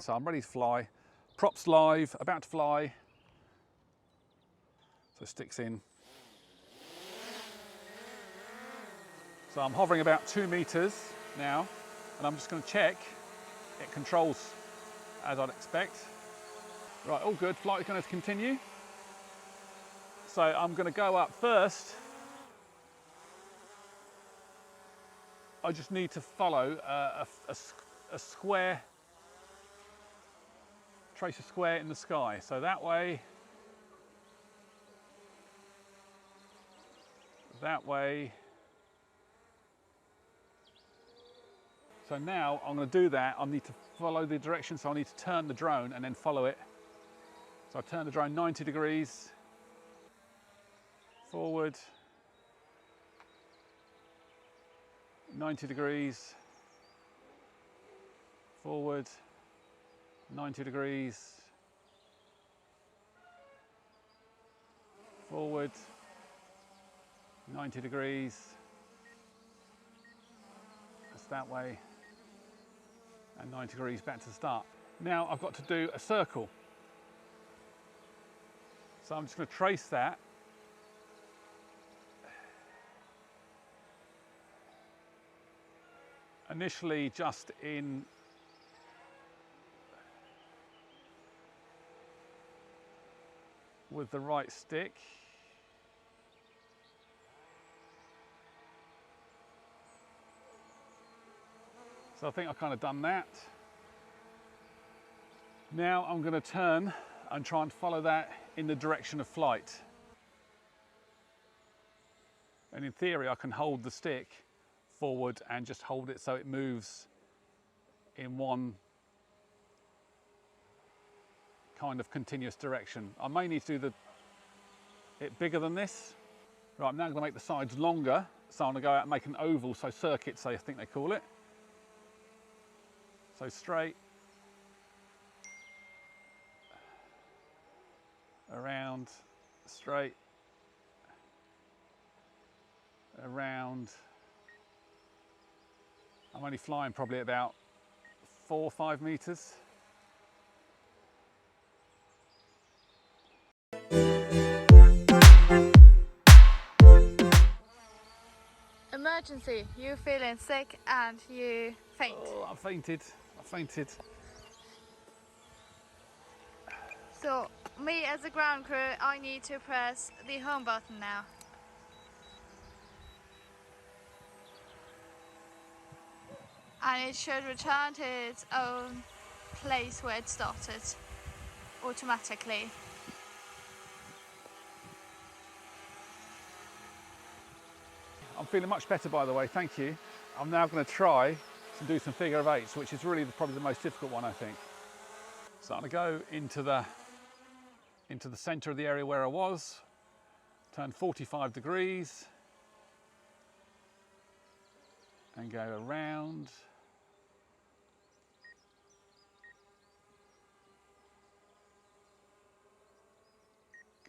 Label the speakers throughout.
Speaker 1: so I'm ready to fly. Props live, about to fly. So sticks in. So I'm hovering about 2 meters now, and I'm just going to check it controls as I'd expect. Right, all good, flight is going to continue. So I'm going to go up first. I just need to follow a square, trace a square in the sky. So that way, So now I'm going to do that. I need to follow the direction, so I need to turn the drone and then follow it. So I turn the drone 90 degrees, forward, 90 degrees, forward, 90 degrees, forward, 90 degrees, that's that way, and 90 degrees back to the start. Now I've got to do a circle. So I'm just going to trace that. Initially just in with the right stick. So I think I've kind of done that. Now I'm going to turn and try and follow that in the direction of flight. And in theory I can hold the stick forward and just hold it so it moves in one kind of continuous direction. I may need to do it bigger than this. Right, I'm now going to make the sides longer, so I'm going to go out and make an oval, so circuit, so I think they call it. So straight, around, straight, around. I'm only flying probably about 4 or 5 meters.
Speaker 2: Emergency, you feeling sick and you faint.
Speaker 1: Oh, I fainted.
Speaker 2: So, me as a ground crew, I need to press the home button now. And it should return to its own place where it started, automatically.
Speaker 1: I'm feeling much better, by the way, thank you. I'm now going to try to do some figure of eights, which is really probably the most difficult one, I think. So I'm going to go into the center of the area where I was, turn 45 degrees, and go around.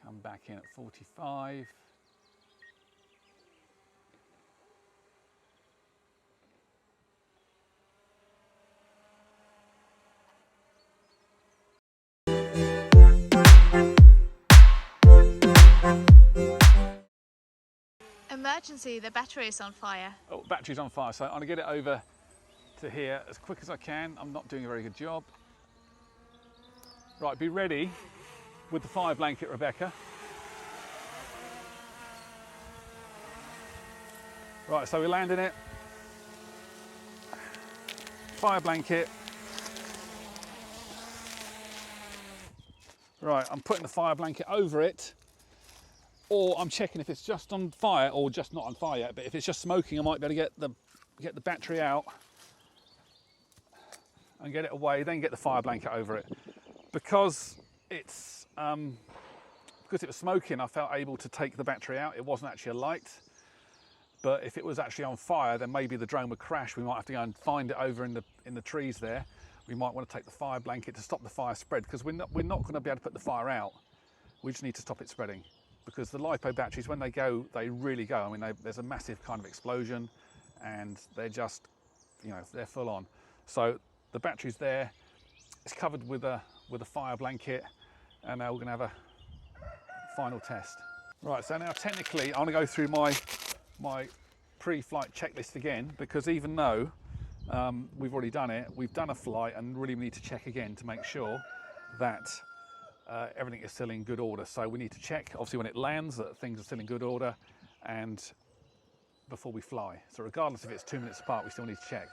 Speaker 1: Come back in at 45.
Speaker 2: Emergency, the battery is on fire.
Speaker 1: Oh, battery's on fire, so I'm going to get it over to here as quick as I can. I'm not doing a very good job. Right, be ready with the fire blanket, Rebecca. Right, so we're landing it. Fire blanket. Right, I'm putting the fire blanket over it, or I'm checking if it's just on fire or just not on fire yet. But if it's just smoking, I might be able to get the battery out and get it away, then get the fire blanket over it. Because it was smoking, I felt able to take the battery out. It wasn't actually a light. But if it was actually on fire, then maybe the drone would crash. We might have to go and find it over in the trees there. We might want to take the fire blanket to stop the fire spread, because we're not going to be able to put the fire out. We just need to stop it spreading, because the LiPo batteries, when they go, they really go. I mean, there's a massive kind of explosion, and they're just, they're full on. So the battery's there. It's covered with a fire blanket, and now we're going to have a final test. Right, so now technically I'm going to go through my pre-flight checklist again, because even though we've already done it, we've done a flight, and really we need to check again to make sure that everything is still in good order. So we need to check, obviously, when it lands, that things are still in good order, and before we fly. So regardless if it's 2 minutes apart, we still need to check.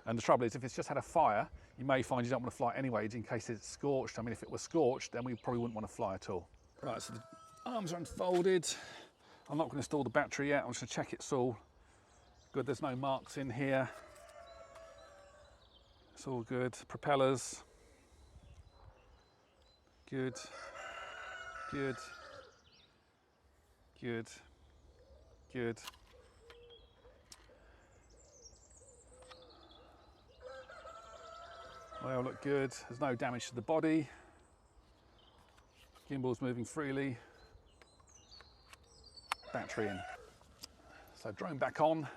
Speaker 1: And the trouble is, if it's just had a fire, you may find you don't want to fly anyway, in case it's scorched. I mean, if it was scorched, then we probably wouldn't want to fly at all. Right, so the arms are unfolded. I'm not going to install the battery yet. I'm just going to check it's all good. There's no marks in here. It's all good. Propellers. Good. Good. Good. Good. They all look good. There's no damage to the body. Gimbal's moving freely. Battery in. So drone back on.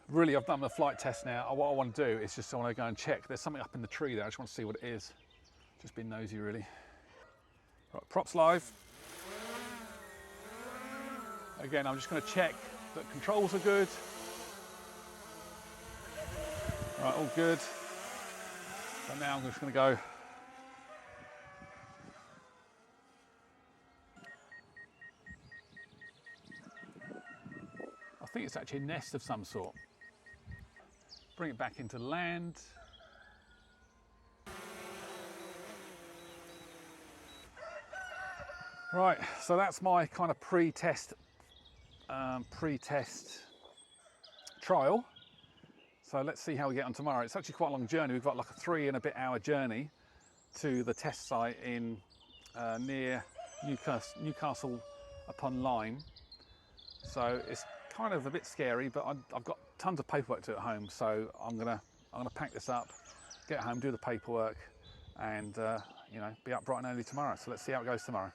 Speaker 1: Really, I've done the flight test now. What I want to do is just I want to go and check. There's something up in the tree there. I just want to see what it is. Just being nosy, really. Right, props live. Again, I'm just going to check that controls are good. Right, all good. So now I'm just going to go. I think it's actually a nest of some sort. Bring it back into land. Right, so that's my kind of pre-test trial. So let's see how we get on tomorrow. It's actually quite a long journey. We've got like a 3 and a bit hour journey to the test site in near Newcastle upon Lyme. So it's kind of a bit scary, but I've got tons of paperwork to do at home. So I'm gonna pack this up, get home, do the paperwork, and you know, be up bright and early tomorrow. So let's see how it goes tomorrow.